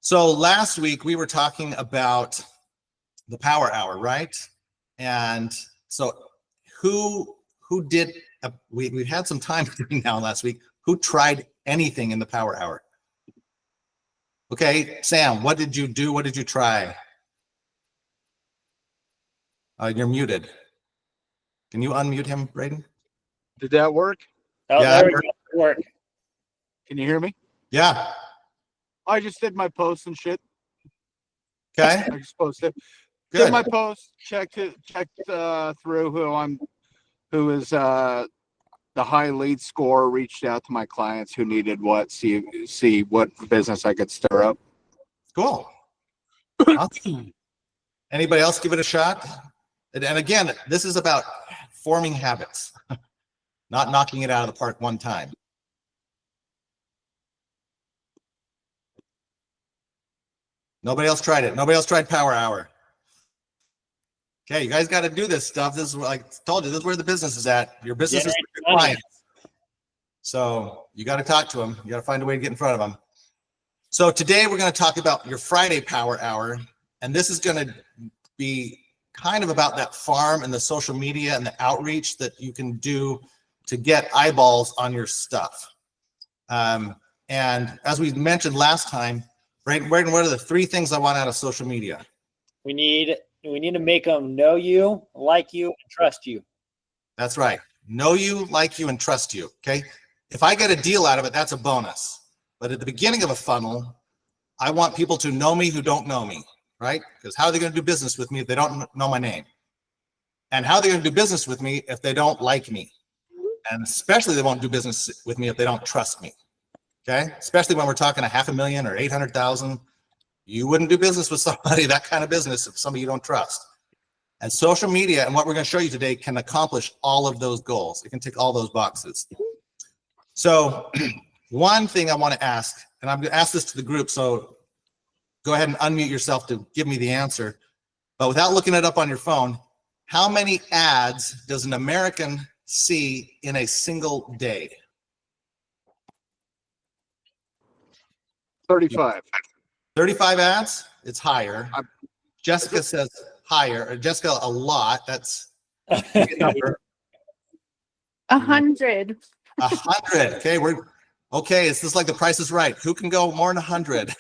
So last week we were talking about the power hour, right? And so who did, we've had some time between now and last week, who tried anything in the power hour? Okay, Sam, what did you do? What did you try? You're muted. Can you unmute him, Braden? Did that work? Oh, Yeah, there we go. Work. Can you hear me? Yeah. I just did my posts and shit. Okay. I just posted. Good. Did my post, checked through who is the high lead score, reached out to my clients who needed what, see what business I could stir up. Cool. Awesome. Anybody else give it a shot? And again, this is about forming habits, not knocking it out of the park one time. Nobody else tried it. Nobody else tried Power Hour. Okay, you guys got to do this stuff. This is, like I told you, this is where the business is at. Your business is your clients. So you got to talk to them. You got to find a way to get in front of them. So today we're going to talk about your Friday Power Hour. And this is going to be kind of about that farm and the social media and the outreach that you can do to get eyeballs on your stuff. And as we mentioned last time, Braden, what are the 3 things I want out of social media? We need to make them know you, like you, and trust you. That's right. Know you, like you, and trust you. Okay. If I get a deal out of it, that's a bonus. But at the beginning of a funnel, I want people to know me who don't know me, right? Because how are they going to do business with me if they don't know my name? And how are they going to do business with me if they don't like me? And especially they won't do business with me if they don't trust me. Okay. Especially when we're talking $500,000 or 800,000. You wouldn't do business with somebody, that kind of business, if somebody you don't trust. And social media and what we're going to show you today can accomplish all of those goals. It can tick all those boxes. So one thing I want to ask, and I'm going to ask this to the group, so go ahead and unmute yourself to give me the answer. But without looking it up on your phone, how many ads does an American see in a single day? 35. 35 ads? It's higher. Jessica says higher. Or Jessica, a lot. That's a number. 100. 100. Okay. It's just like The Price is Right. Who can go more than 100?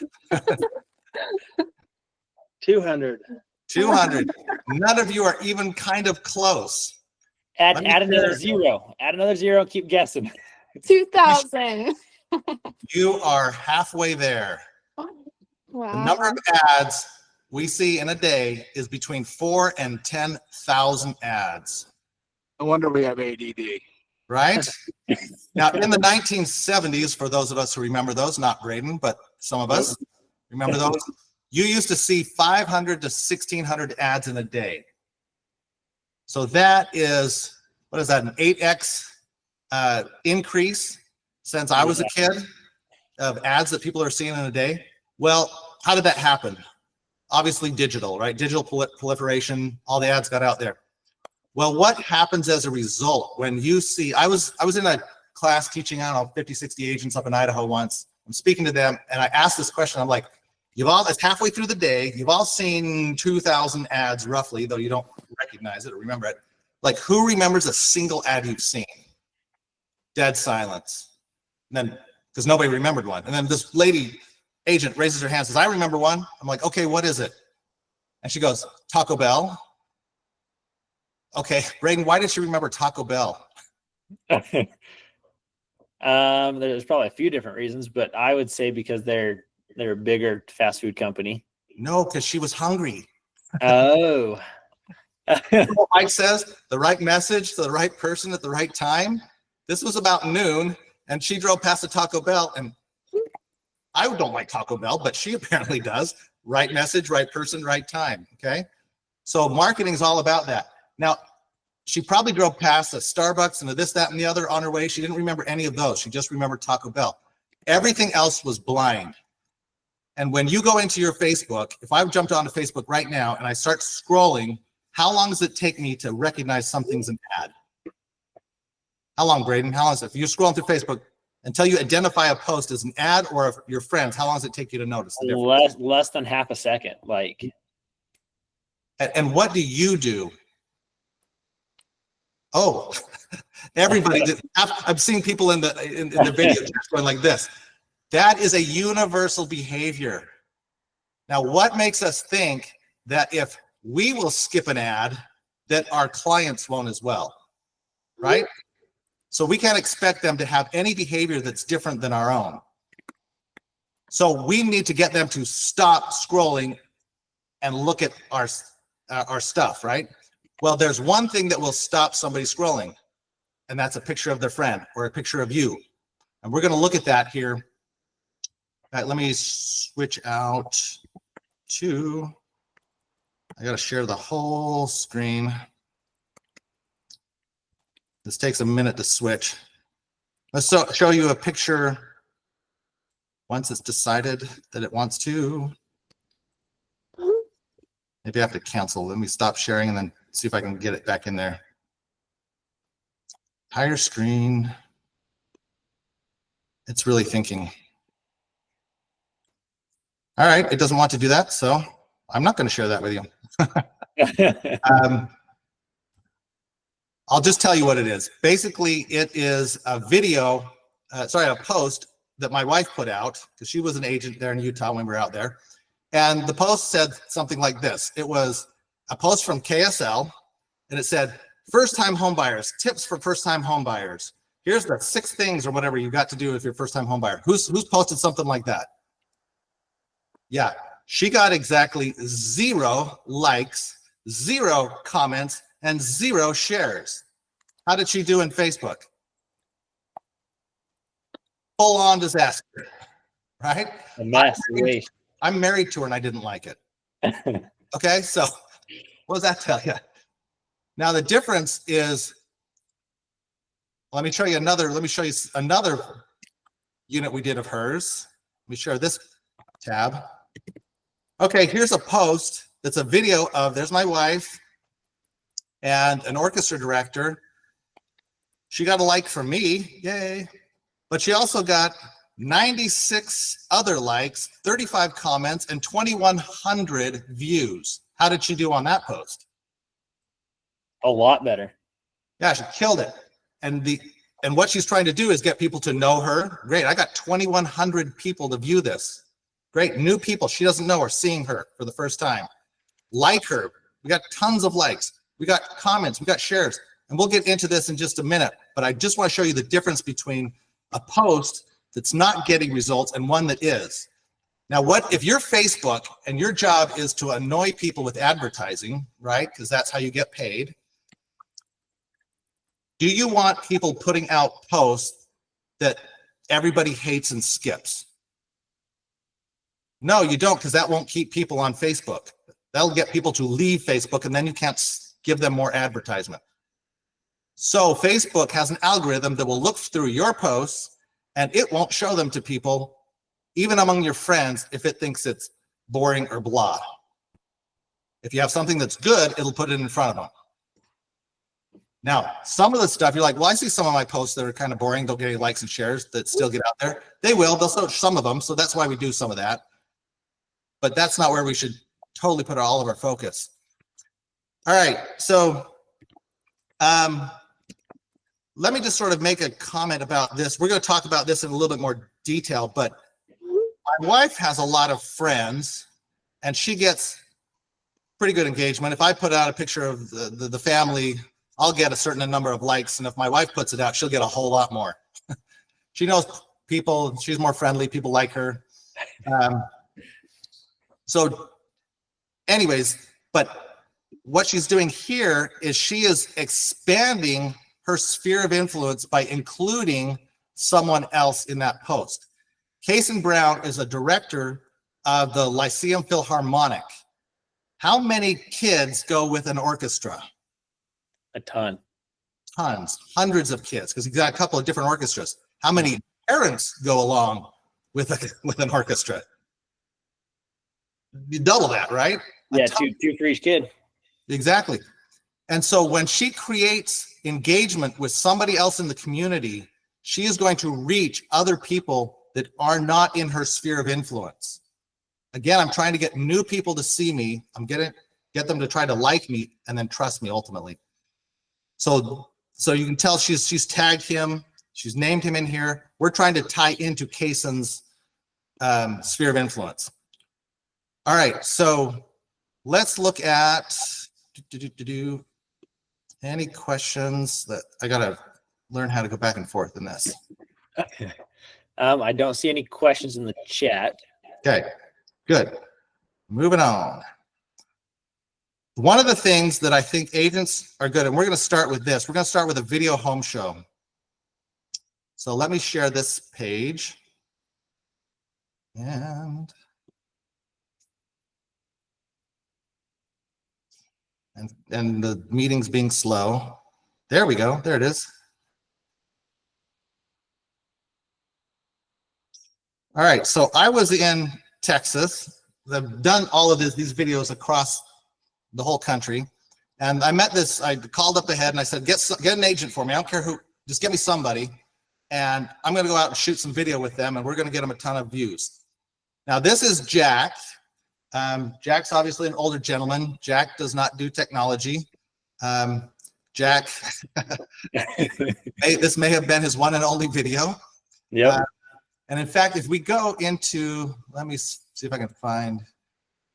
200. 200. None of you are even kind of close. Add another zero. Add another zero. Keep guessing. 2,000. You are halfway there. Wow. The number of ads we see in a day is between 4,000 and 10,000 ads. No wonder we have ADD. Right? Now, in the 1970s, for those of us who remember those, not Braden, but some of us remember those, you used to see 500 to 1,600 ads in a day. So that is, what is that, an 8x increase since I was a kid of ads that people are seeing in a day? Well, how did that happen? Obviously digital, right? Digital proliferation, all the ads got out there. Well, what happens as a result when you see, I was in a class teaching, I don't know, 50, 60 agents up in Idaho once. I'm speaking to them and I asked this question. I'm like, it's halfway through the day. You've all seen 2,000 ads roughly, though you don't recognize it or remember it. Like, who remembers a single ad you've seen? Dead silence. And then, because nobody remembered one. And then this lady agent raises her hand and says, I remember one. I'm like, okay, what is it? And she goes, Taco Bell. Okay, Braden, why did she remember Taco Bell? There's probably a few different reasons, but I would say because they're a bigger fast food company. No, because she was hungry. Oh. Mike says the right message to the right person at the right time. This was about noon, and she drove past the Taco Bell, and I don't like Taco Bell, but she apparently does. Right message, right person, right time. Okay, so marketing is all about that. Now, she probably drove past a Starbucks and a this, that, and the other on her way. She didn't remember any of those. She just remembered Taco Bell. Everything else was blind. And when you go into your Facebook, if I jumped onto Facebook right now and I start scrolling, how long does it take me to recognize something's an ad? How long, Braden? How long is it? If you're scrolling through Facebook, Until you identify a post as an ad or your friends, how long does it take you to notice the difference? Less than half a second. Like, And what do you do? Oh, everybody. I've seen people in the video going like this. That is a universal behavior. Now, what makes us think that if we will skip an ad, that our clients won't as well, right? So we can't expect them to have any behavior that's different than our own. So we need to get them to stop scrolling and look at our stuff, right? Well, there's one thing that will stop somebody scrolling, and that's a picture of their friend or a picture of you. And we're going to look at that here. All right, let me switch out to, I got to share the whole screen. This takes a minute to switch. Let's show you a picture once it's decided that it wants to. Maybe I have to cancel. Let me stop sharing and then see if I can get it back in there. Higher screen. It's really thinking. All right, it doesn't want to do that, so I'm not going to share that with you. I'll just tell you what it is. Basically, it is a video, a post that my wife put out because she was an agent there in Utah when we were out there. And the post said something like this. It was a post from KSL, and it said, first-time homebuyers, tips for first-time homebuyers. Here's the 6 things or whatever you got to do if you're a first-time homebuyer. Who's posted something like that? Yeah, she got exactly 0 likes, 0 comments, and 0 shares. How did she do in Facebook? Full-on disaster, right? A mess. I'm married to her and I didn't like it. Okay, so what does that tell you? Now the difference is, let me show you another unit we did of hers. Let me share this tab. Okay, here's a post that's a video of, there's my wife and an orchestra director. She got a like from me, yay. But she also got 96 other likes, 35 comments, and 2,100 views. How did she do on that post? A lot better. Yeah, she killed it. And what she's trying to do is get people to know her. Great, I got 2,100 people to view this. Great, new people she doesn't know are seeing her for the first time. Like her, we got tons of likes. We got comments, we got shares. And we'll get into this in just a minute, but I just want to show you the difference between a post that's not getting results and one that is. Now, what if you're Facebook and your job is to annoy people with advertising, right? Because that's how you get paid. Do you want people putting out posts that everybody hates and skips? No, you don't, because that won't keep people on Facebook. That'll get people to leave Facebook, and then you can't give them more advertisement. So Facebook has an algorithm that will look through your posts, and it won't show them to people, even among your friends, if it thinks it's boring or blah. If you have something that's good, it'll put it in front of them. Now, some of the stuff, you're like, well, I see some of my posts that are kind of boring, don't get any likes and shares, that still get out there. They will, they'll show some of them, so that's why we do some of that. But that's not where we should totally put all of our focus. All right, so let me just sort of make a comment about this. We're going to talk about this in a little bit more detail, but my wife has a lot of friends, and she gets pretty good engagement. If I put out a picture of the family, I'll get a certain number of likes, and if my wife puts it out, she'll get a whole lot more. She knows people, she's more friendly, people like her. So anyways, but what she's doing here is she is expanding her sphere of influence by including someone else in that post. Kason Brown is a director of the Lyceum Philharmonic. How many kids go with an orchestra? A ton. Tons, hundreds of kids, because he's got a couple of different orchestras. How many parents go along with an orchestra? You double that, right? Yeah, two for each kid. Exactly. And so when she creates engagement with somebody else in the community, she is going to reach other people that are not in her sphere of influence. Again, I'm trying to get new people to see me. I'm get them to try to like me and then trust me ultimately. So you can tell she's tagged him. She's named him in here. We're trying to tie into Kaysen's sphere of influence. All right, so let's look at any questions that I gotta learn how to go back and forth in this. I don't see any questions in the chat. Okay, good. Moving on. One of the things that I think agents are good, and we're going to start with this. We're going to start with a video home show. So let me share this page. And the meeting's being slow. There we go. There it is. All right. So I was in Texas. I've done all of these videos across the whole country. And I met this, I called up ahead and I said, get an agent for me. I don't care who, just get me somebody. And I'm going to go out and shoot some video with them and we're going to get them a ton of views. Now this is Jack. Jack's obviously an older gentleman. Jack does not do technology. Jack, this may have been his one and only video. Yep. And in fact, if we go into, let me see if I can find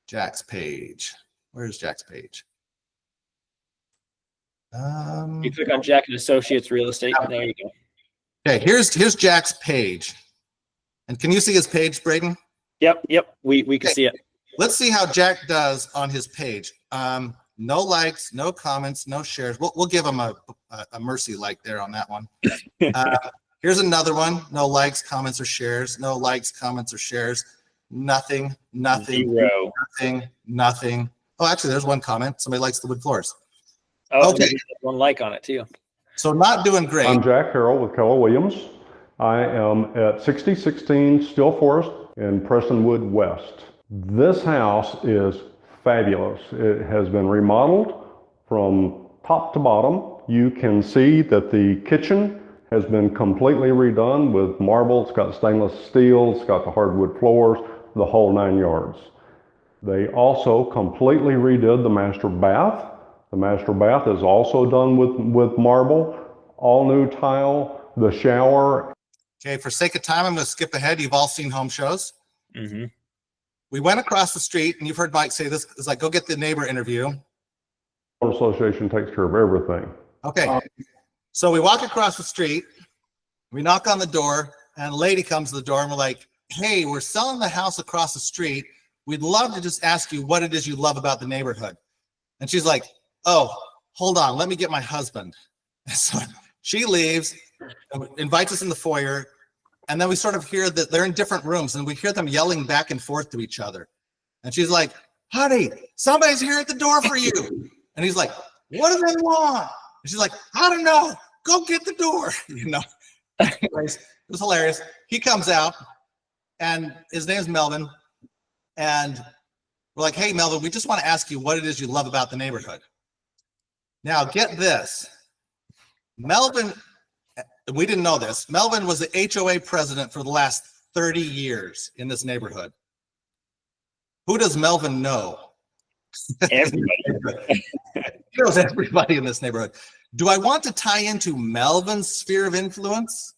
Jack's page. Where's Jack's page? You click on Jack and Associates Real Estate. There you go. Okay, here's Jack's page. And can you see his page, Braden? Yep. We can see it. Let's see how Jack does on his page. No likes, no comments, no shares. We'll give him a mercy like there on that one. Here's another one. No likes, comments, or shares. No likes, comments, or shares. Nothing. Zero. Nothing. Oh, actually, there's one comment. Somebody likes the wood floors. Oh, okay. One like on it too. So not doing great. I'm Jack Harrell with Keller Williams. I am at 6016 Still Forest in Prestonwood West. This house is fabulous. It has been remodeled from top to bottom. You can see that the kitchen has been completely redone with marble. It's got stainless steel, it's got the hardwood floors, the whole 9 yards. They also completely redid the master bath. The master bath is also done with marble, all new tile, the shower. Okay, for sake of time, I'm going to skip ahead. You've all seen home shows. Mm-hmm. We went across the street, and you've heard Mike say this. It's like, go get the neighbor interview. The association takes care of everything. Okay. So we walk across the street, we knock on the door, and a lady comes to the door, and we're like, hey, we're selling the house across the street. We'd love to just ask you what it is you love about the neighborhood. And she's like, oh, hold on, let me get my husband. So she leaves, invites us in the foyer, and then we sort of hear that they're in different rooms, and we hear them yelling back and forth to each other. And she's like, honey, somebody's here at the door for you. And he's like, what do they want? And she's like, I don't know. Go get the door. You know, anyways, it was hilarious. He comes out, and his name's Melvin. And we're like, hey, Melvin, we just want to ask you what it is you love about the neighborhood. Now, get this. Melvin, we didn't know this. Melvin was the HOA president for the last 30 years in this neighborhood. Who does Melvin know? Everybody. He knows everybody in this neighborhood. Do I want to tie into Melvin's sphere of influence?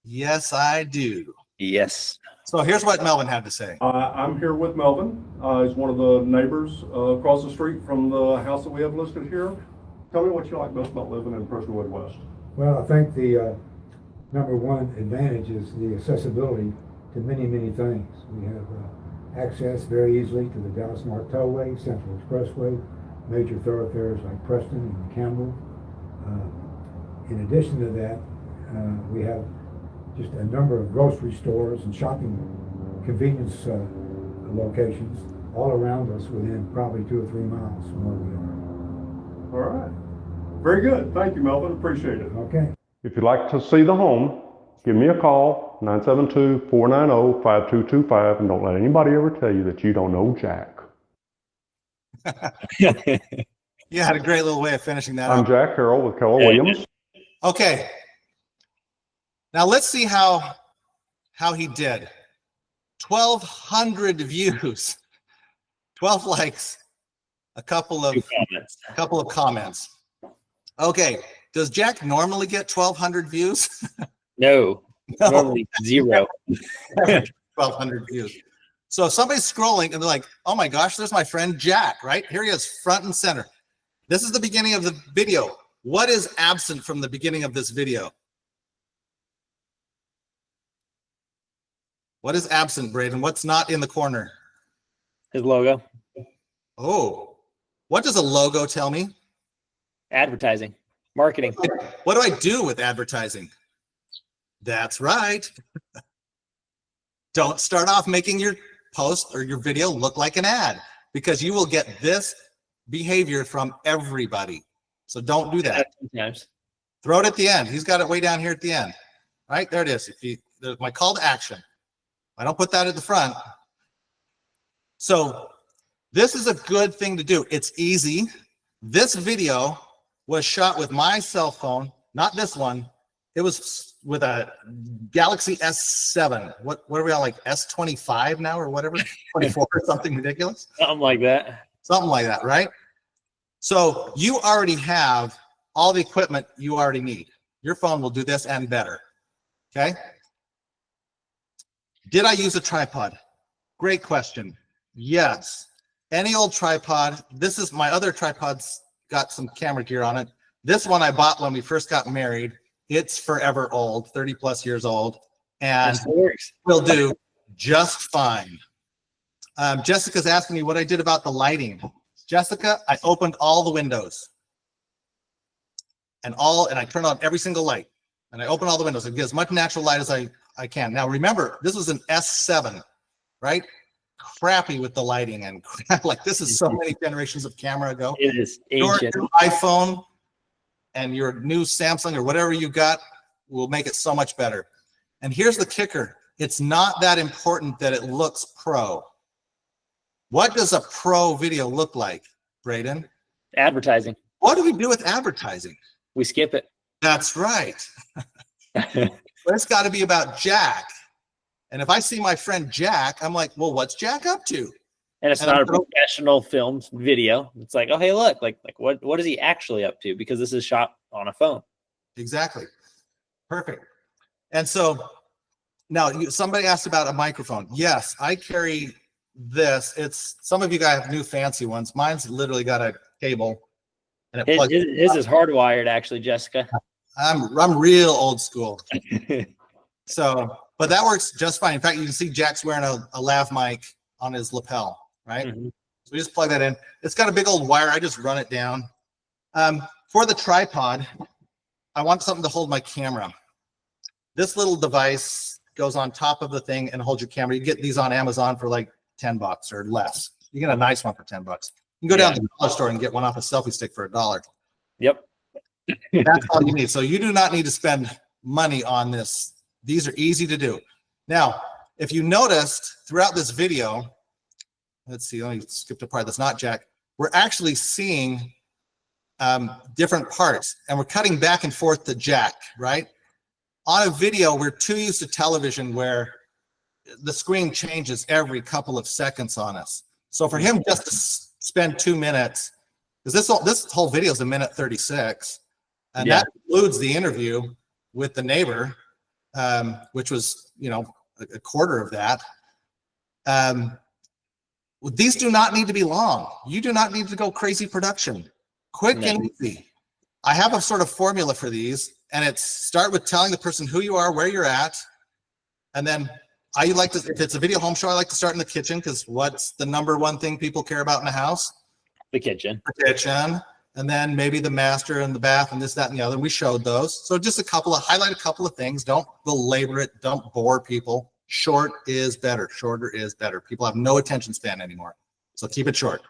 Yes, I do. Yes. So here's what Melvin had to say. I'm here with Melvin. He's one of the neighbors across the street from the house that we have listed here. Tell me what you like best about living in Prestonwood West. Well, I think the number one advantage is the accessibility to many, many things. We have access very easily to the Dallas North Tollway, Central Expressway, major thoroughfares like Preston and Campbell. In addition to that, we have just a number of grocery stores and shopping convenience locations all around us within probably 2 or 3 miles from where we are. All right. Very good. Thank you, Melvin. Appreciate it. Okay. If you'd like to see the home, give me a call, 972-490-5225, and don't let anybody ever tell you that you don't know Jack. You had a great little way of finishing that I'm up. Jack Harrell with Keller Williams. Okay. Now let's see how he did. 1,200 views, 12 likes, a couple of comments. Okay, does Jack normally get 1,200 views? No, No. normally 0. 1,200 views. So if somebody's scrolling and they're like, oh my gosh, there's my friend Jack, right? Here he is, front and center. This is the beginning of the video. What is absent from the beginning of this video? What is absent, Braden? What's not in the corner? His logo. Oh, what does a logo tell me? Advertising. Marketing. What do I do with advertising? That's right. Don't start off making your post or your video look like an ad, because you will get this behavior from everybody. So don't do that. Sometimes. Throw it at the end. He's got it way down here at the end. All right, there it is. There's my call to action. I don't put that at the front. So this is a good thing to do. It's easy. This video was shot with my cell phone, not this one. It was with a Galaxy S7. What are we on, like S25 now or whatever? 24 or something ridiculous? Something like that. Something like that, right? So you already have all the equipment you already need. Your phone will do this and better, okay? Did I use a tripod? Great question. Yes. Any old tripod. This is my other tripod's got some camera gear on it. This one I bought when we first got married. It's forever old, 30 plus years old, and will do just fine. Jessica's asking me what I did about the lighting. Jessica, I opened all the windows and I turned on every single light, and I opened all the windows and get as much natural light as I can. Now remember, this was an S7, right? Crappy with the lighting and crap. Like this is so many generations of camera ago. It is Your ancient. new iPhone and your new Samsung or whatever you got will make it so much better. And here's the kicker. It's not that important that it looks pro. What does a pro video look like, Braden? Advertising. What do we do with advertising? We skip it. That's right. But it's got to be about Jack. And if I see my friend Jack, I'm like, well, what's Jack up to? And it's not a professional filmed video. It's like, oh, hey, look, like what is he actually up to? Because this is shot on a phone. Exactly. Perfect. And so now somebody asked about a microphone. Yes, I carry this. It's some of you guys have new fancy ones. Mine's literally got a cable and it plugs. His is hardwired, actually, Jessica. I'm real old school. So, but that works just fine. In fact, you can see Jack's wearing a lav mic on his lapel, right? Mm-hmm. So we just plug that in. It's got a big old wire. I just run it down. For the tripod, I want something to hold my camera. This little device goes on top of the thing and holds your camera. You get these on Amazon for like $10 or less. You get a nice one for $10. You can go down to the dollar store and get one off a selfie stick for $1. Yep. That's all you need. So you do not need to spend money on this. These are easy to do. Now, if you noticed throughout this video, let's see, let me skip the part that's not Jack. We're actually seeing different parts, and we're cutting back and forth to Jack, right? On a video, we're too used to television where the screen changes every couple of seconds on us. So for him just to spend 2 minutes, because this whole video is 1:36, and that includes the interview with the neighbor, which was, a quarter of that. These do not need to be long. You do not need to go crazy production. Quick and easy. I have a sort of formula for these, and it's start with telling the person who you are, where you're at, and then if it's a video home show, I like to start in the kitchen, because what's the number one thing people care about in a house? The kitchen. The kitchen, and then maybe the master and the bath and this, that, and the other. We showed those. So just highlight a couple of things. Don't belabor it. Don't bore people. Short is better. Shorter is better. People have no attention span anymore. So keep it short.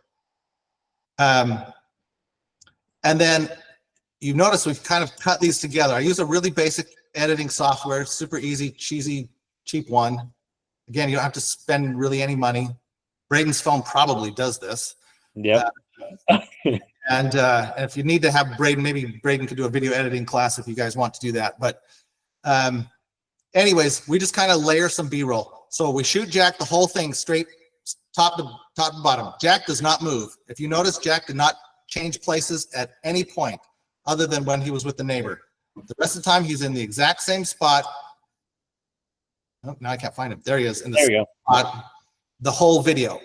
And then you notice we've kind of cut these together. I use a really basic editing software, super easy, cheesy, cheap one. Again, you don't have to spend really any money. Braden's phone probably does this. Yep. And if you need to have Braden, maybe Braden could do a video editing class if you guys want to do that. But anyways, we just kind of layer some B-roll. So we shoot Jack the whole thing straight top to bottom. Jack does not move. If you notice, Jack did not change places at any point other than when he was with the neighbor. The rest of the time, he's in the exact same spot. Oh, now I can't find him. There he is in the There we go. spot, the whole video.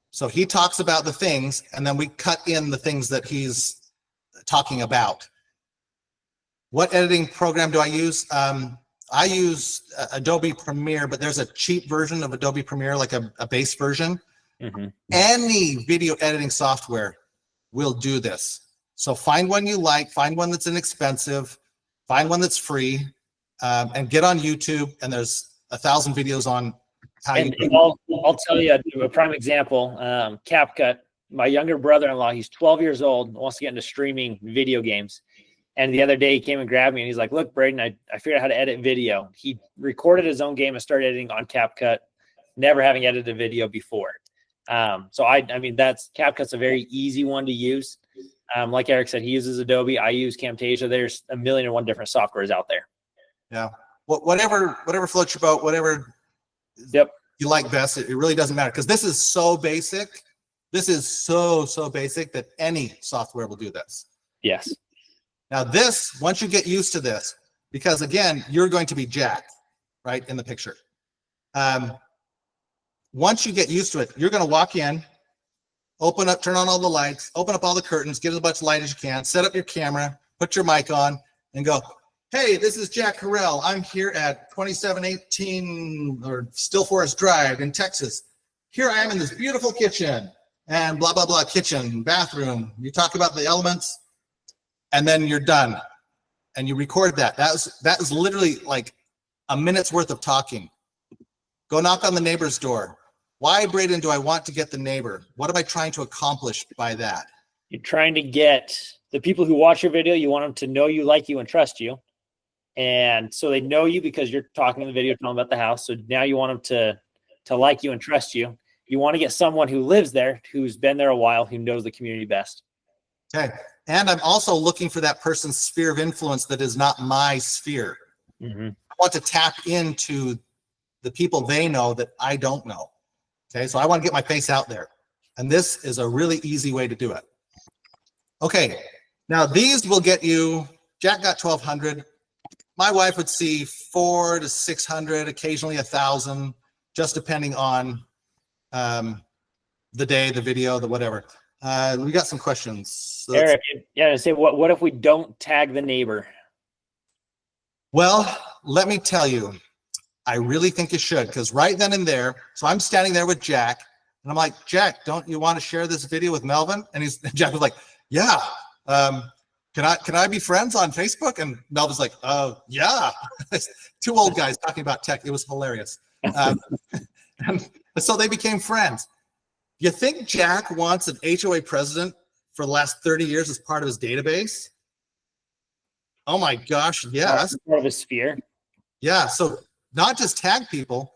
So he talks about the things, and then we cut in the things that he's talking about. What editing program do I use? I use Adobe Premiere, but there's a cheap version of Adobe Premiere, like a base version. Mm-hmm. Any video editing software will do this. So find one you like, find one that's inexpensive, find one that's free, and get on YouTube. And there's 1,000 videos on how you. And I'll tell you a prime example. CapCut. My younger brother-in-law, he's 12 years old, wants to get into streaming video games. And the other day he came and grabbed me and he's like, look, Braden, I figured out how to edit video. He recorded his own game and started editing on CapCut, never having edited a video before. So I mean, CapCut's a very easy one to use. Like Eric said, he uses Adobe. I use Camtasia. There's 1,000,001 different softwares out there. Yeah. Whatever floats your boat, whatever you like best, it really doesn't matter. Because this is so basic. This is so basic that any software will do this. Yes. Now this, once you get used to this, because again, you're going to be Jack, right, in the picture. Once you get used to it, you're going to walk in, open up, turn on all the lights, open up all the curtains, get as much light as you can, set up your camera, put your mic on, and go, hey, this is Jack Harrell. I'm here at 2718 or Still Forest Drive in Texas. Here I am in this beautiful kitchen and blah, blah, blah, kitchen, bathroom. You talk about the elements and then you're done. And you record that. That is literally like a minute's worth of talking. Go knock on the neighbor's door. Why, Braden, do I want to get the neighbor? What am I trying to accomplish by that? You're trying to get the people who watch your video, you want them to know you, like you, and trust you. And so they know you because you're talking in the video, telling about the house. So now you want them to like you and trust you. You want to get someone who lives there, who's been there a while, who knows the community best. Okay. And I'm also looking for that person's sphere of influence that is not my sphere. Mm-hmm. I want to tap into the people they know that I don't know. Okay. So I want to get my face out there. And this is a really easy way to do it. Okay. Now these will get you, Jack got 1,200. My wife would see 400 to 600, occasionally 1,000, just depending on the day, the video, the whatever. We got some questions. So Eric, say what if we don't tag the neighbor? Well, let me tell you, I really think you should, because right then and there, so I'm standing there with Jack, and I'm like, Jack, don't you want to share this video with Melvin? And Jack was like, yeah. Can I be friends on Facebook? And Melvin's like, yeah. Two old guys talking about tech. It was hilarious. And so they became friends. You think Jack wants an HOA president for the last 30 years as part of his database? Oh my gosh, yes. Part of his sphere. Yeah, so not just tag people,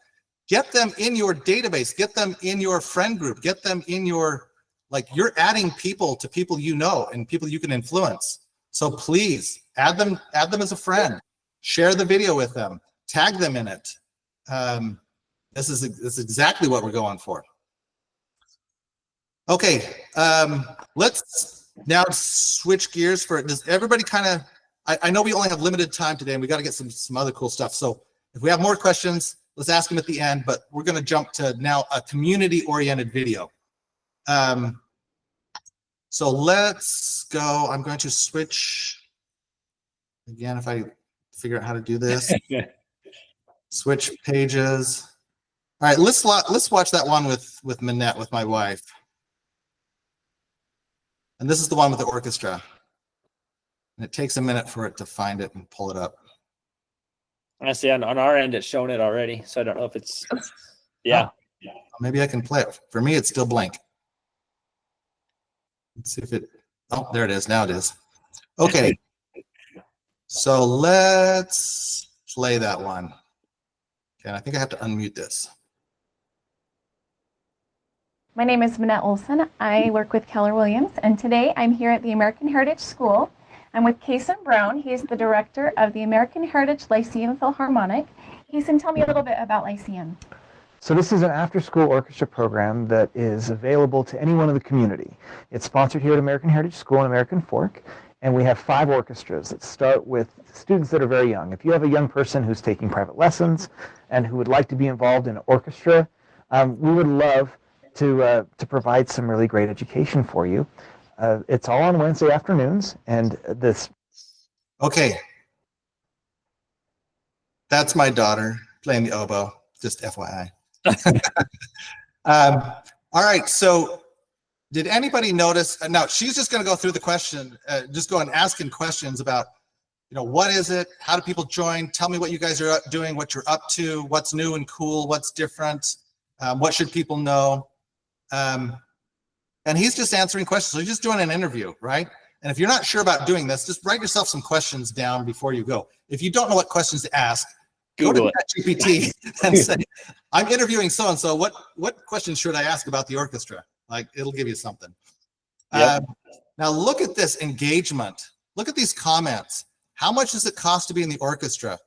get them in your database, get them in your friend group, get them in your, like, you're adding people to people you know and people you can influence. So please add them as a friend, share the video with them, tag them in it. This is exactly what we're going for. Okay, let's now switch gears for it. Does everybody kind of, I know we only have limited time today and we got to get some other cool stuff. So if we have more questions, let's ask them at the end, but we're going to jump to now a community-oriented video. So let's go. I'm going to switch again, if I figure out how to do this. Switch pages. All right, let's watch that one with Minette, with my wife. And this is the one with the orchestra. And it takes a minute for it to find it and pull it up. I see on our end it's shown it already, so I don't know if it's yeah. Oh, maybe I can play it. For me, it's still blank. Let's see if it, oh, there it is. Now it is. Okay. So let's play that one. Okay, I think I have to unmute this. My name is Minette Olson. I work with Keller Williams, and today I'm here at the American Heritage School. I'm with Kason Brown. He's the director of the American Heritage Lyceum Philharmonic. Kason, tell me a little bit about Lyceum. So this is an after-school orchestra program that is available to anyone in the community. It's sponsored here at American Heritage School in American Fork, and we have 5 orchestras that start with students that are very young. If you have a young person who's taking private lessons and who would like to be involved in an orchestra, we would love to provide some really great education for you. It's all on Wednesday afternoons, and this. Okay. That's my daughter playing the oboe, just FYI. All right, so did anybody notice? Now she's just going to go through the question, just go and asking questions about, what is it? How do people join? Tell me what you guys are doing, what you're up to, what's new and cool, what's different, what should people know? And he's just answering questions. So he's just doing an interview, right? And if you're not sure about doing this, just write yourself some questions down before you go. If you don't know what questions to ask, Google go to ChatGPT and say, I'm interviewing so-and-so. What questions should I ask about the orchestra? Like, it'll give you something. Yep. Now look at this engagement. Look at these comments. How much does it cost to be in the orchestra?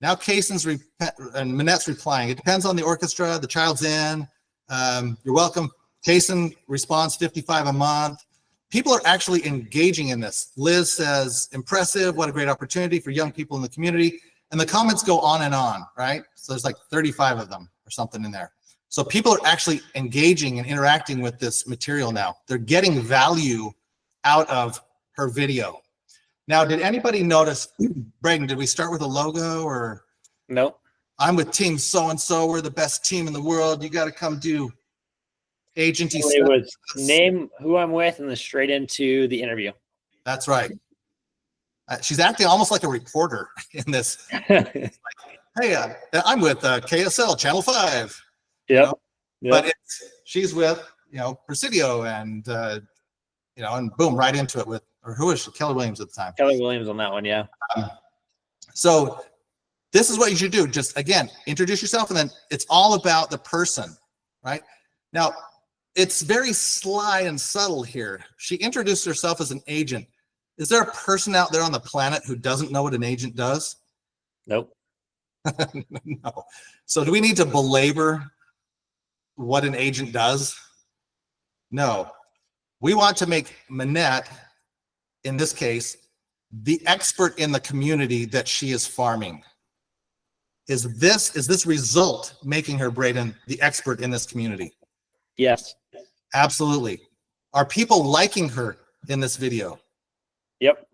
Now Kason's and Minette's replying. It depends on the orchestra. The child's in. You're welcome. Kason responds $55 a month. People are actually engaging in this. Liz says, impressive. What a great opportunity for young people in the community. And the comments go on and on, right? So there's like 35 of them or something in there. So people are actually engaging and interacting with this material now. They're getting value out of her video. Now, did anybody notice, Braden, did we start with a logo or? No. I'm with team so-and-so. We're the best team in the world. You got to come do agency It stuff. was name who I'm with and then straight into the interview. That's right. She's acting almost like a reporter in this. Hey, I'm with KSL Channel 5. Yep. But she's with, Presidio and, and boom, right into it with, or who is she? Kelly Williams at the time. Kelly Williams on that one, yeah. So this is what you should do. Just, again, introduce yourself, and then it's all about the person, right? Now, it's very sly and subtle here. She introduced herself as an agent. Is there a person out there on the planet who doesn't know what an agent does? Nope. No. So do we need to belabor what an agent does? No. We want to make Minette, in this case, the expert in the community that she is farming. Is this result making her, Braden, the expert in this community? Yes. Absolutely. Are people liking her in this video? Yep.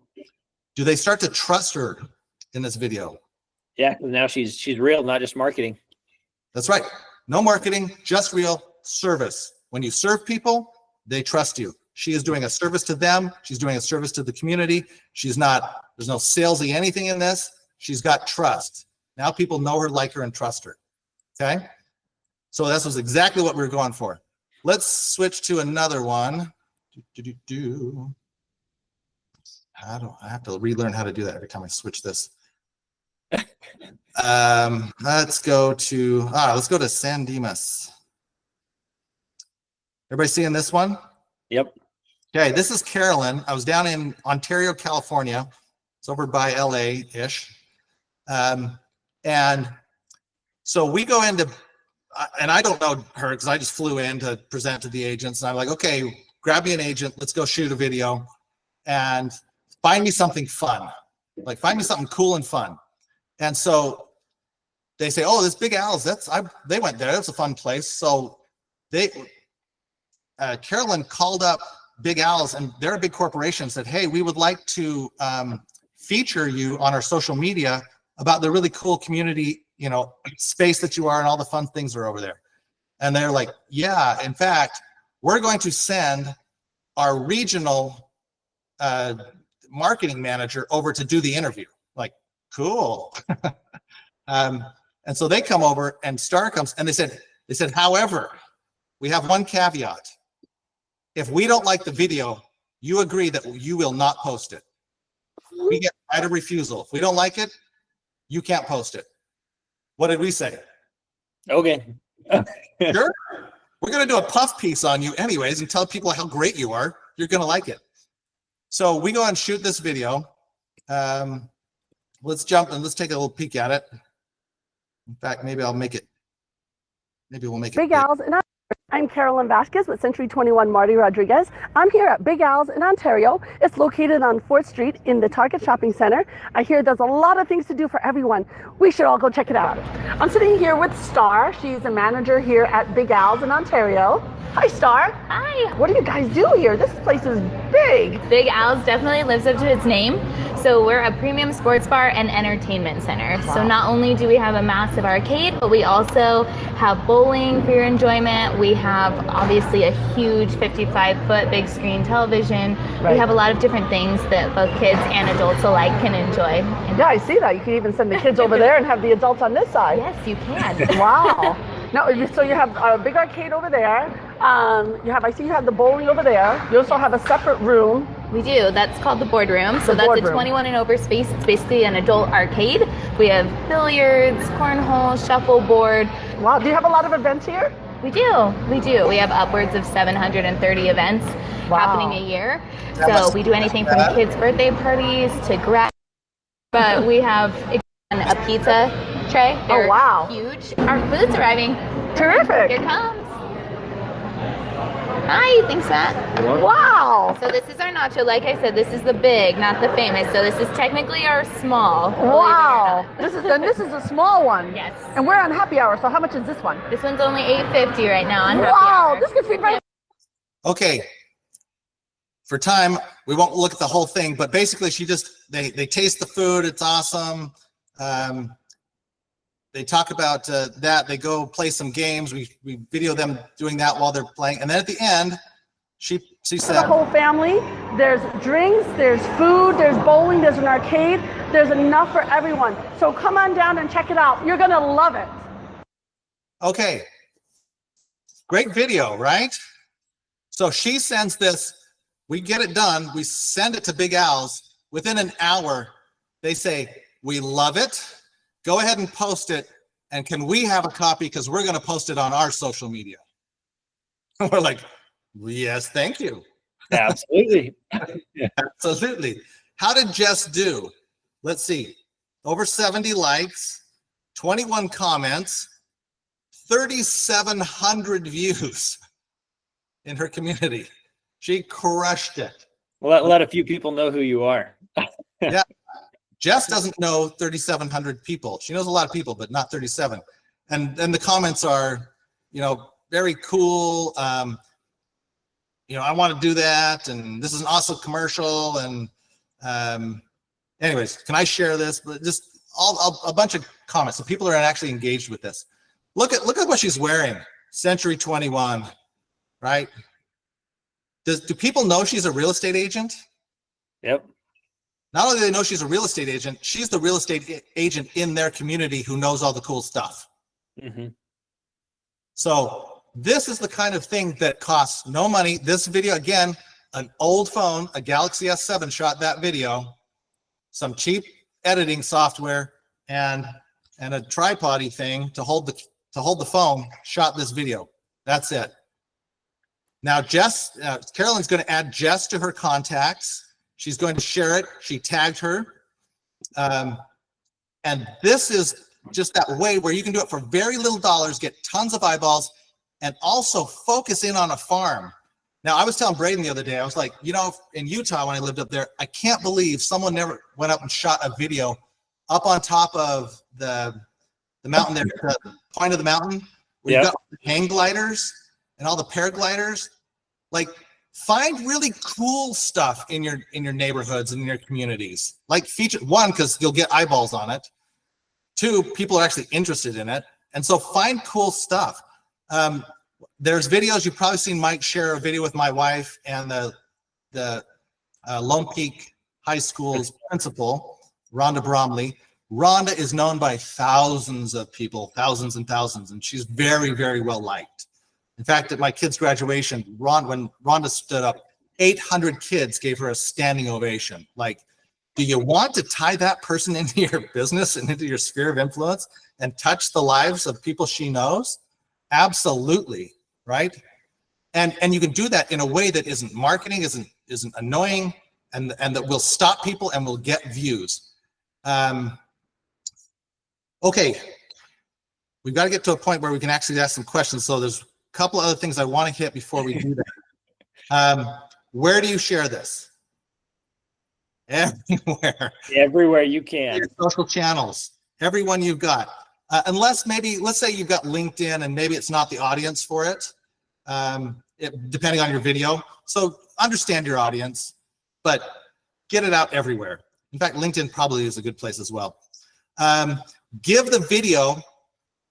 Do they start to trust her in this video? Yeah, 'cause now she's real, not just marketing. That's right. No marketing, just real service. When you serve people, they trust you. She is doing a service to them. She's doing a service to the community. There's no salesy anything in this. She's got trust. Now people know her, like her, and trust her. Okay? So this was exactly what we were going for. Let's switch to another one. I have to relearn how to do that every time I switch this. Let's go to San Dimas. Everybody seeing this one? Yep. Okay, this is Carolyn. I was down in Ontario, California. It's over by LA-ish. And so we go into, and I don't know her because I just flew in to present to the agents. And I'm like, okay, grab me an agent. Let's go shoot a video and find me something fun. Like, find me something cool and fun. And so they say, oh, this Big Al's, they went there. That's a fun place. So Carolyn called up Big Al's, and they're a big corporation, said, hey, we would like to feature you on our social media about the really cool community, space that you are and all the fun things that are over there. And they're like, yeah, in fact, we're going to send our regional marketing manager over to do the interview. Like, cool. And so they come over, and Star comes, and they said, however, we have one caveat. If we don't like the video, you agree that you will not post it. We get right of refusal. If we don't like it, you can't post it. What did we say? Okay. Sure. We're going to do a puff piece on you anyways and tell people how great you are. You're going to like it. So we go and shoot this video. Let's jump and let's take a little peek at it. In fact, maybe we'll make it Big Al's, and I'm Carolyn Vasquez with Century 21 Marty Rodriguez. I'm here at Big Al's in Ontario. It's located on 4th Street in the Target Shopping Center. I hear there's a lot of things to do for everyone. We should all go check it out. I'm sitting here with Star. She's a manager here at Big Al's in Ontario. Hi, Star. Hi. What do you guys do here? This place is big. Big Al's definitely lives up to its name. So we're a premium sports bar and entertainment center. Wow. So not only do we have a massive arcade, but we also have bowling for your enjoyment. We have obviously a huge 55-foot big screen television. Right. We have a lot of different things that both kids and adults alike can enjoy. Yeah, I see that. You can even send the kids over there and have the adults on this side. Yes, you can. Wow. No, so you have a big arcade over there. I see you have the bowling over there. You also have a separate room. We do. That's called the boardroom. So that's boardroom. a 21 and over space. It's basically an adult arcade. We have billiards, cornhole, shuffleboard. Wow. Do you have a lot of events here? We do. We do. We have upwards of 730 events happening a year. So we do anything from kids' birthday parties to grad. But we have a pizza tray. They're wow. huge. Our food's arriving. Terrific. Here it comes. Hi, thanks, Matt. Wow. So this is our nacho. Like I said, this is the big, not the famous. So this is technically our small. Wow. This is a small one. Yes. And we're on happy hour. So how much is this one? This one's only $8.50 right now on happy Wow. hour. This could be right. Okay. For time, we won't look at the whole thing, but basically they taste the food. It's awesome. They talk about that. They go play some games. We video them doing that while they're playing. And then at the end, she For said, the whole family. There's drinks, there's food, there's bowling, there's an arcade. There's enough for everyone. So come on down and check it out. You're going to love it. okay, great video, right? So she sends this. We get it done. We send it to Big Al's. Within an hour, they say, we love it. Go ahead and post it. And can we have a copy? Because we're going to post it on our social media. We're like, yes, thank you. Absolutely. Absolutely. How did Jess do? Let's see. Over 70 likes, 21 comments, 3,700 views in her community. She crushed it. Let a few people know who you are. Yeah. Jess doesn't know 3,700 people. She knows a lot of people, but not 37. And the comments are, very cool. I want to do that. And this is an awesome commercial. And anyways, can I share this? But just a bunch of comments. So people are actually engaged with this. Look at what she's wearing. Century 21, right? Do people know she's a real estate agent? Yep. Not only do they know she's a real estate agent, she's the real estate agent in their community who knows all the cool stuff. Mm-hmm. So this is the kind of thing that costs no money. This video, again, an old phone, a Galaxy S7 shot that video, some cheap editing software, and a tripod-y thing to hold the phone shot this video. That's it. Now, Carolyn's going to add Jess to her contacts. She's going to share it. She tagged her. And this is just that way where you can do it for very little dollars, get tons of eyeballs, and also focus in on a farm. Now, I was telling Braden the other day, I was like, in Utah, when I lived up there, I can't believe someone never went up and shot a video up on top of the mountain there, the point of the mountain, where you've got the hang gliders and all the paragliders. Like, find really cool stuff in your neighborhoods and in your communities. Like, feature one, because you'll get eyeballs on it. Two, people are actually interested in it. And so find cool stuff. There's videos, you've probably seen Mike share a video with my wife and the Lone Peak High School's principal, Rhonda Bromley. Rhonda is known by thousands of people, thousands and thousands, and she's very, very well liked. In fact, at my kids' graduation, when Rhonda stood up, 800 kids gave her a standing ovation. Like, do you want to tie that person into your business and into your sphere of influence and touch the lives of people she knows? Absolutely, right? And you can do that in a way that isn't marketing, isn't annoying, and that will stop people and will get views. Okay, we've got to get to a point where we can actually ask some questions. So there's a couple other things I want to hit before we do that. Where do you share this? Everywhere. Everywhere you can. Your social channels, everyone you've got. Unless maybe, let's say you've got LinkedIn and maybe it's not the audience for it, depending on your video. So understand your audience, but get it out everywhere. In fact, LinkedIn probably is a good place as well. Give the video,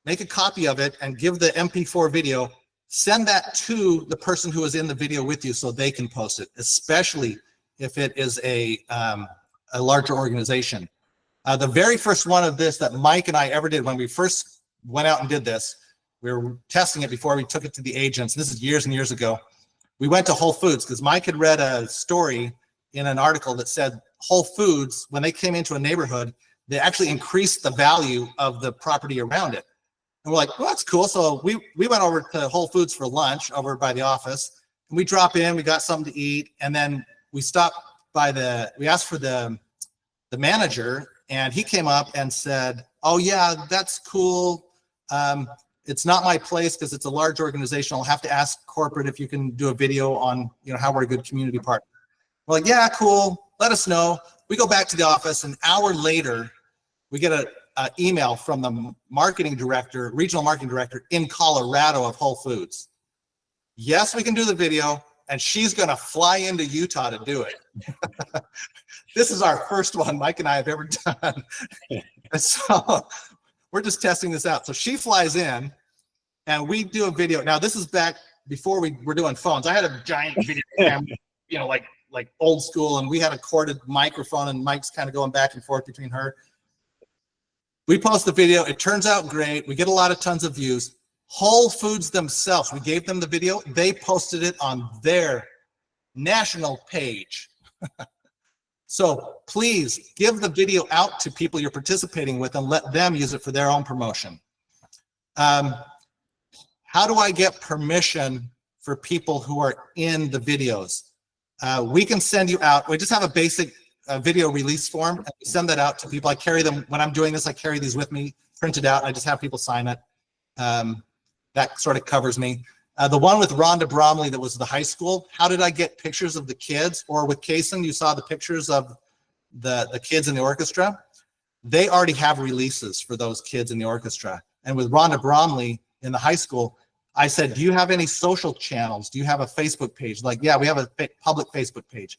make a copy of it and give the MP4 video, send that to the person who is in the video with you so they can post it, especially if it is a larger organization. The very first one of this that Mike and I ever did when we first went out and did this, we were testing it before we took it to the agents. This is years and years ago. We went to Whole Foods because Mike had read a story in an article that said Whole Foods, when they came into a neighborhood, they actually increased the value of the property around it. And we're like, well, that's cool. So we went over to Whole Foods for lunch over by the office. And we drop in, we got something to eat. And then we stopped by we asked for the manager, and he came up and said, oh yeah, that's cool. It's not my place because it's a large organization. I'll have to ask corporate if you can do a video on, how we're a good community partner. We're like, yeah, cool. Let us know. We go back to the office. An hour later, we get an email from the marketing director, regional marketing director in Colorado of Whole Foods. Yes, we can do the video, and she's going to fly into Utah to do it. This is our first one Mike and I have ever done. And so we're just testing this out. So she flies in, and we do a video. Now, this is back before we were doing phones. I had a giant video camera, like old school, and we had a corded microphone, and Mike's kind of going back and forth between her. We post the video. It turns out great. We get tons of views. Whole Foods themselves, we gave them the video. They posted it on their national page. So please give the video out to people you're participating with and let them use it for their own promotion. How do I get permission for people who are in the videos? We can send you out. We just have a basic video release form, and we send that out to people. I carry them when I'm doing this. I carry these with me, printed out. I just have people sign it. That sort of covers me. The one with Rhonda Bromley that was the high school, how did I get pictures of the kids? Or with Kaysen, you saw the pictures of the kids in the orchestra. They already have releases for those kids in the orchestra. And with Rhonda Bromley in the high school, I said, do you have any social channels? Do you have a Facebook page? Like, yeah, we have a public Facebook page.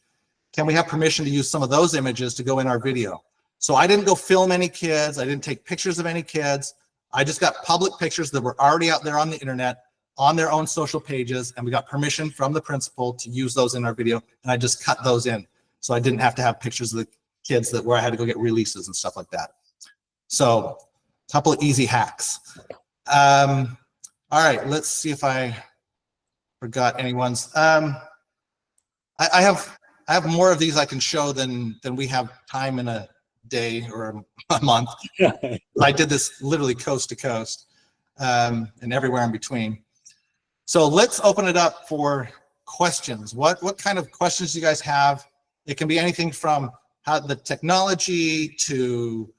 Can we have permission to use some of those images to go in our video? So I didn't go film any kids. I didn't take pictures of any kids. I just got public pictures that were already out there on the internet on their own social pages, and we got permission from the principal to use those in our video, and I just cut those in. So I didn't have to have pictures of the kids where I had to go get releases and stuff like that. So a couple of easy hacks. All right, let's see if I forgot anyone's. I have more of these I can show than we have time in a day or a month. I did this literally coast to coast and everywhere in between. So let's open it up for questions. What kind of questions do you guys have? It can be anything from how the technology to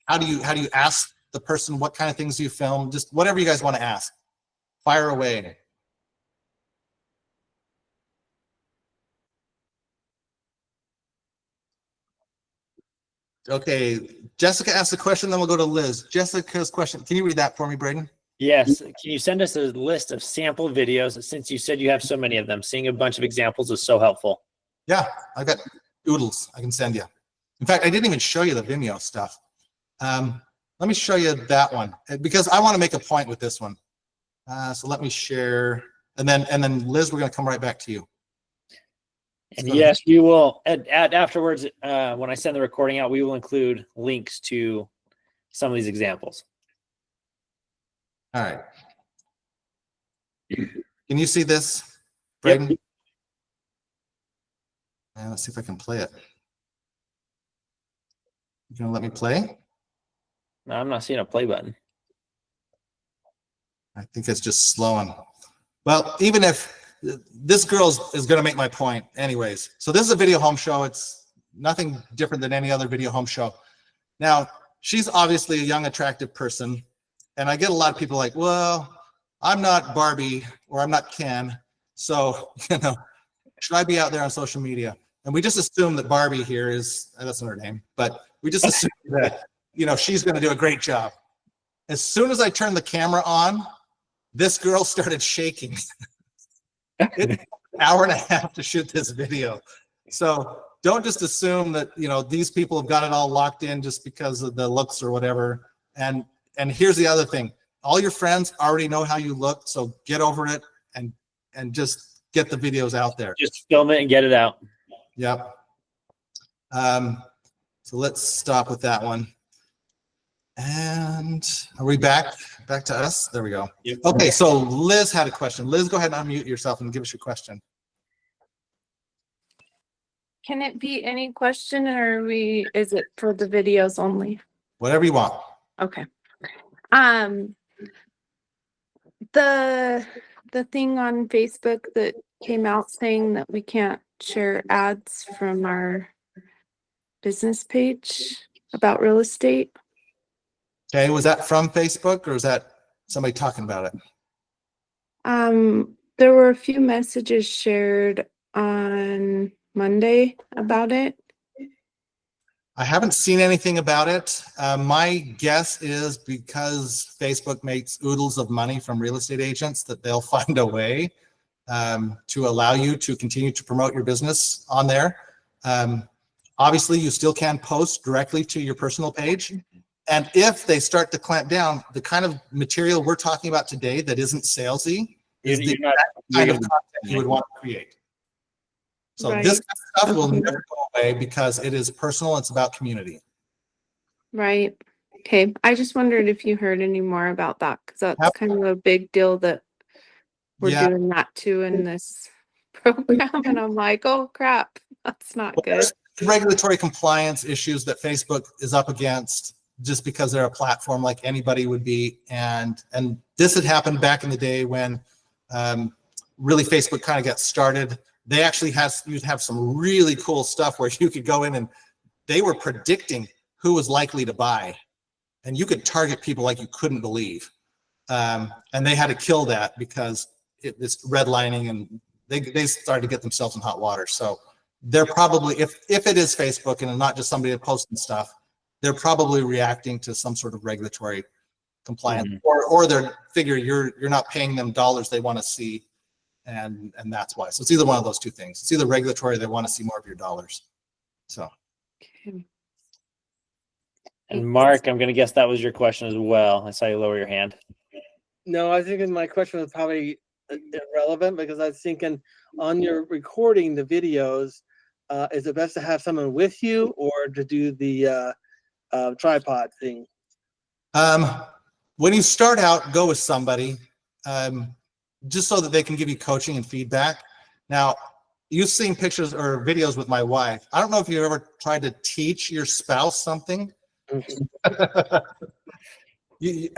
how do you ask the person what kind of things do you film? Just whatever you guys want to ask. Fire away. Okay, Jessica asked the question, then we'll go to Liz. Jessica's question, can you read that for me, Braden? Yes. Can you send us a list of sample videos? Since you said you have so many of them, seeing a bunch of examples is so helpful. Yeah, I've got oodles I can send you. In fact, I didn't even show you the Vimeo stuff. Let me show you that one because I want to make a point with this one. So let me share, and then Liz, we're going to come right back to you. And yes, we will afterwards, when I send the recording out, we will include links to some of these examples. All right. Can you see this, Braden? Yep. And let's see if I can play it. You gonna let me play? No, I'm not seeing a play button. I think it's just slowing. Well, even if this girl is going to make my point anyways. So this is a video home show. It's nothing different than any other video home show. Now, she's obviously a young, attractive person. And I get a lot of people like, well, I'm not Barbie or I'm not Ken. So, should I be out there on social media? And we just assume that Barbie here is, that's not her name, but we just assume that, she's going to do a great job. As soon as I turned the camera on, this girl started shaking. It took an hour and a half to shoot this video. So don't just assume that, these people have got it all locked in just because of the looks or whatever. And here's the other thing. All your friends already know how you look, so get over it and just get the videos out there. Just film it and get it out. Yep. So let's stop with that one. And are we back to us? There we go. Yep. Okay, so Liz had a question. Liz, go ahead and unmute yourself and give us your question. Can it be any question, or is it for the videos only? Whatever you want. Okay. The thing on Facebook that came out saying that we can't share ads from our business page about real estate. Okay, was that from Facebook or was that somebody talking about it? There were a few messages shared on Monday about it. I haven't seen anything about it. My guess is because Facebook makes oodles of money from real estate agents that they'll find a way to allow you to continue to promote your business on there. Obviously, you still can post directly to your personal page. And if they start to clamp down, the kind of material we're talking about today that isn't salesy is the kind of content you would want to create. So Right. this kind of stuff will never go away because it is personal. It's about community. Right. Okay. I just wondered if you heard any more about that, because that's kind of a big deal that we're doing that too in this program. And I'm like, oh crap, that's not good. There's regulatory compliance issues that Facebook is up against just because they're a platform like anybody would be. And this had happened back in the day when really Facebook kind of got started. They actually you'd have some really cool stuff where you could go in and they were predicting who was likely to buy. And you could target people like you couldn't believe. And they had to kill that because it's redlining and they started to get themselves in hot water. So they're probably, if it is Facebook and not just somebody posting stuff, they're probably reacting to some sort of regulatory compliance, or they're figure you're not paying them dollars they want to see, and that's why. So it's either one of those two things. It's either regulatory, they want to see more of your dollars. So. Okay. And Mark, I'm going to guess that was your question as well. I saw you lower your hand. No, I was thinking my question was probably irrelevant because I was thinking on your recording the videos, is it best to have someone with you or to do the tripod thing? When you start out, go with somebody, just so that they can give you coaching and feedback. Now, you've seen pictures or videos with my wife. I don't know if you ever tried to teach your spouse something. I'd be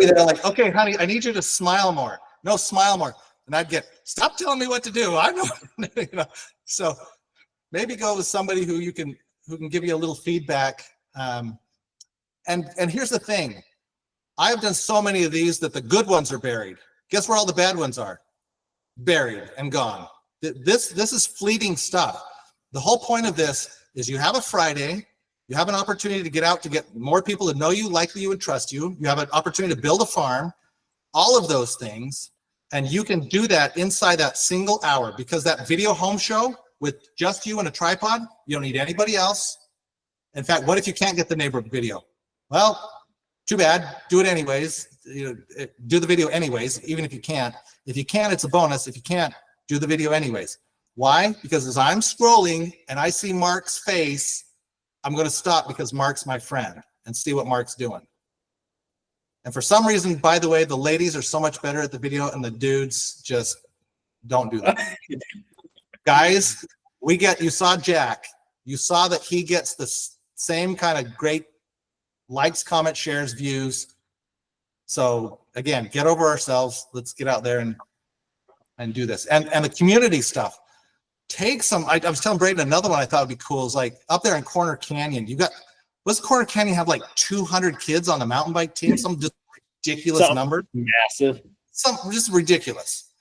there like, okay, honey, I need you to smile more. No, smile more. And I'd get, stop telling me what to do. I know, So maybe go with somebody who can give you a little feedback. And here's the thing. I've done so many of these that the good ones are buried. Guess where all the bad ones are? Buried and gone. This is fleeting stuff. The whole point of this is you have a Friday, you have an opportunity to get out to get more people to know you, like you, and trust you. You have an opportunity to build a farm, all of those things. And you can do that inside that single hour, because that video home show with just you and a tripod, you don't need anybody else. In fact, what if you can't get the neighbor video? Well, too bad. Do it anyways. Do the video anyways, even if you can't. If you can, it's a bonus. If you can't, do the video anyways. Why? Because as I'm scrolling and I see Mark's face, I'm going to stop because Mark's my friend and see what Mark's doing. And for some reason, by the way, the ladies are so much better at the video and the dudes just don't do that. Guys, you saw Jack. You saw that he gets the same kind of great likes, comments, shares, views. So again, get over ourselves. Let's get out there and do this. And the community stuff. Take some, I was telling Braden another one I thought would be cool is like up there in Corner Canyon. You got, what's Corner Canyon have like 200 kids on the mountain bike team? Some just ridiculous number. Massive. Some just ridiculous.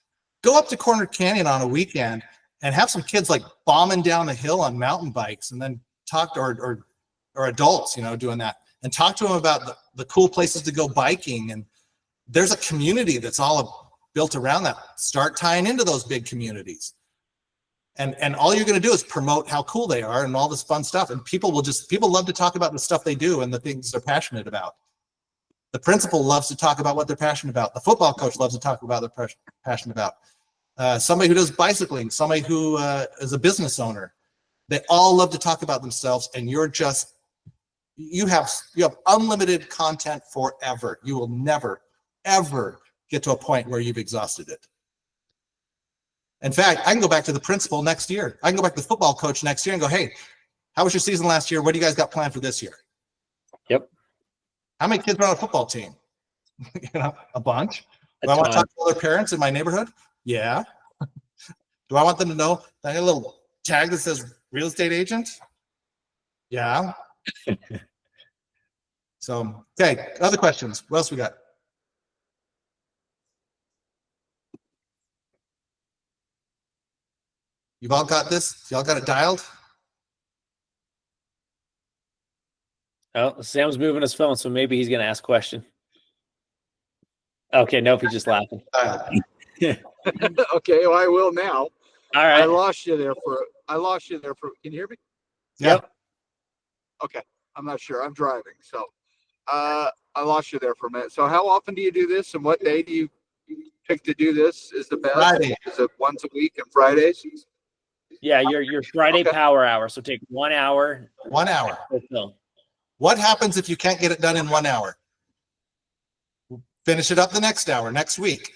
Go up to Corner Canyon on a weekend and have some kids like bombing down the hill on mountain bikes, and then talk to, or adults, you know, doing that, and talk to them about the cool places to go biking. And there's a community that's all built around that. Start tying into those big communities. And all you're going to do is promote how cool they are and all this fun stuff. And people love to talk about the stuff they do and the things they're passionate about. The principal loves to talk about what they're passionate about. The football coach loves to talk about what they're passionate about. Somebody who does bicycling, somebody who is a business owner, they all love to talk about themselves. And you're just, you have unlimited content forever. You will never, ever get to a point where you've exhausted it. In fact, I can go back to the principal next year. I can go back to the football coach next year and go, hey, how was your season last year? What do you guys got planned for this year? Yep. How many kids are on a football team? You know, a bunch. Do A I want to ton. talk to other parents in my neighborhood? Yeah. Do I want them to know that I got a little tag that says real estate agent? Yeah. So, okay, other questions. What else we got? You've all got this? Y'all got it dialed? Oh, Sam's moving his phone, so maybe he's going to ask a question. Okay, nope, he's just laughing. Dialed. Okay, well, I will now. All I right. lost you there for, can you hear me? Yep. Okay, I'm not sure. I'm driving. So I lost you there for a minute. So how often do you do this, and what day do you pick to do this is the best? Friday. Is it once a week and Fridays? Yeah, your Friday Okay. power hour. So take 1 hour. 1 hour. to film. What happens if you can't get it done in 1 hour? Finish it up the next hour, next week.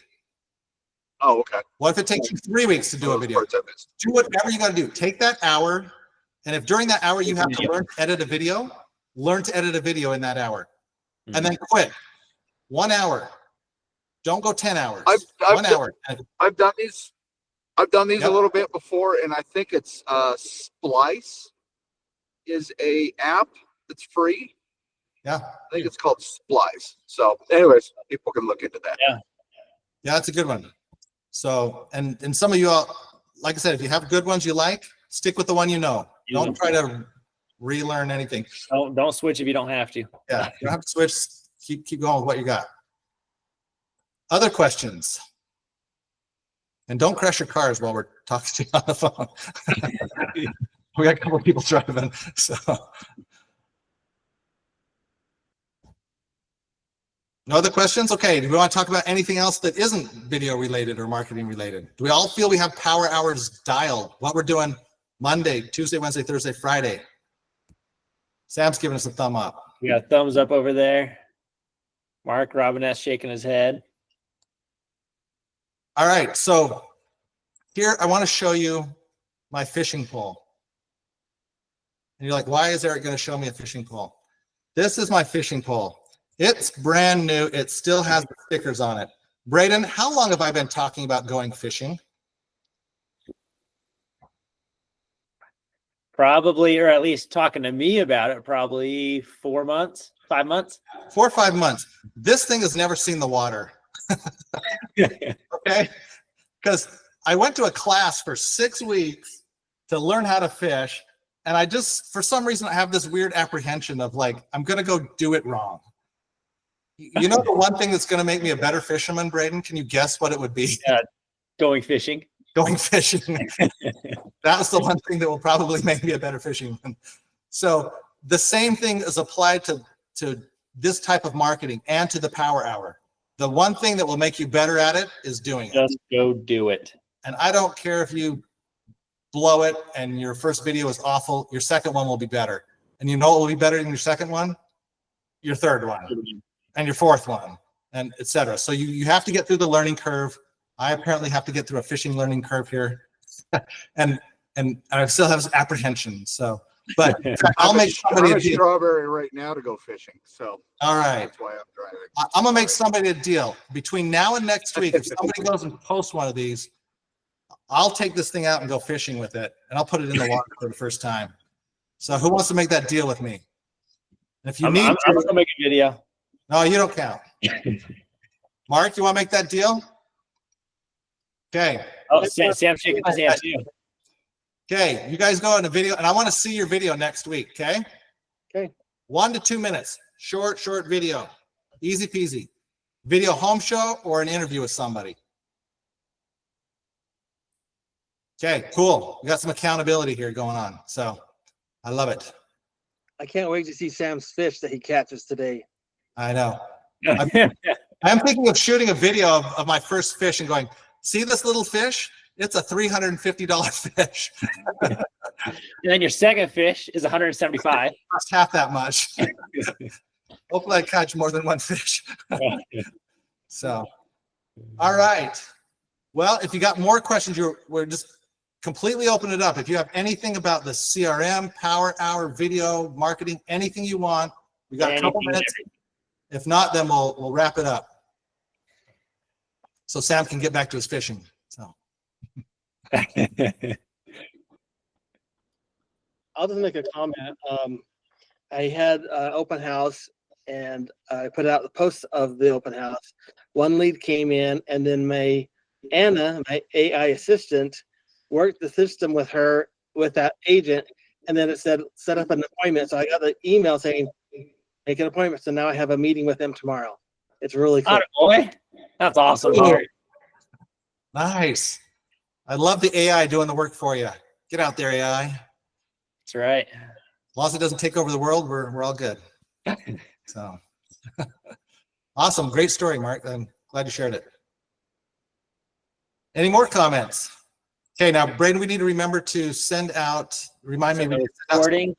Oh, okay. What if it takes you 3 weeks to do a video? Parts I missed. Do whatever you got to do. Take that hour, and if during that hour you have to learn to edit a video, learn to edit a video in that hour, and then quit. 1 hour. Don't go 10 hours. I've 1 hour. I've done these Yep. a little bit before, and I think it's Splice is a app that's free. Yeah. I think it's called Splice. So anyways, people can look into that. Yeah. Yeah, that's a good one. So, and some of you all, like I said, if you have good ones you like, stick with the one you know. Don't try to relearn anything. Don't switch if you don't have to. Yeah, you don't have to switch. Keep going with what you got. Other questions? And don't crash your cars while we're talking to you on the phone. We got a couple of people driving, so. No other questions? Okay, do we want to talk about anything else that isn't video related or marketing related? Do we all feel we have power hours dialed? What we're doing Monday, Tuesday, Wednesday, Thursday, Friday? Sam's giving us a thumb up. We got a thumbs up over there. Mark Robinette shaking his head. All right, so here I want to show you my fishing pole. And you're like, why is Eric going to show me a fishing pole? This is my fishing pole. It's brand new. It still has the stickers on it. Braden, how long have I been talking about going fishing? Probably, or at least talking to me about it, probably 4 months, 5 months. 4 or 5 months. This thing has never seen the water. Okay? Because I went to a class for 6 weeks to learn how to fish. And I just, for some reason, I have this weird apprehension of like, I'm going to go do it wrong. You know, the one thing that's going to make me a better fisherman, Braden, can you guess what it would be? Yeah, going fishing. Going fishing. That's the one thing that will probably make me a better fisherman. So the same thing is applied to this type of marketing and to the power hour. The one thing that will make you better at it is doing it. Just go do it. And I don't care if you blow it and your first video is awful, your second one will be better. And you know what will be better than your second one? Your third one. And your fourth one, and etc. So you have to get through the learning curve. I apparently have to get through a fishing learning curve here. and I still have apprehension. So But I'll make somebody I'm a a deal. Strawberry right now to go fishing, so All right. that's why I'm driving. I'm gonna make somebody a deal between now and next week. If somebody goes and posts one of these, I'll take this thing out and go fishing with it, and I'll put it in the water for the first time. So who wants to make that deal with me? And if you need I'm gonna make a video. no, you don't count. Mark, you want to make that deal? Okay. Oh, Sam shaking his hand too. Okay, you guys go in the video, and I want to see your video next week. Okay. Okay. 1 to 2 minutes, short video, easy peasy. Video home show or an interview with somebody. Okay, cool. We got some accountability here going on, so I love it. I can't wait to see Sam's fish that he catches today. I know. I'm thinking of shooting a video of my first fish and going, see this little fish? It's a $350 fish. And then your second fish is 175. Cost half that much. Hopefully I catch more than one fish. So, all right. Well, if you got more questions, we're just completely open it up. If you have anything about the CRM, Power Hour, video, marketing, anything you want, we got a couple minutes. If not, then we'll wrap it up. So Sam can get back to his fishing. So I'll just make a comment. I had an open house and I put out the post of the open house. One lead came in, and then Anna, my AI assistant, worked the system with her, with that agent, and then it said set up an appointment. So I got the email saying make an appointment. So now I have a meeting with them tomorrow. It's really cool. Boy, that's awesome. nice. I love the AI doing the work for you. Get out there, AI. That's right. As long as it doesn't take over the world, we're all good. So awesome. Great story, Mark. I'm glad you shared it. Any more comments? Okay, now, Braden, we need to remember to send out, remind me. Recording.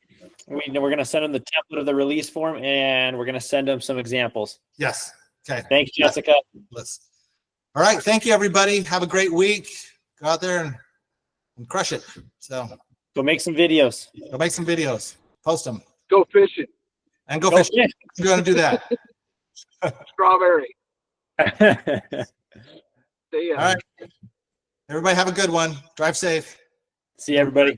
We're going to send them the template of the release form, and we're going to send them some examples. Yes. Okay. Thanks, Jessica. All right. Thank you, everybody. Have a great week. Go out there and crush it. So go make some videos. Go make some videos. Post them. Go fishing. And go fishing. Fish. You're going to do that. Strawberry. All right. Everybody have a good one. Drive safe. See you, everybody.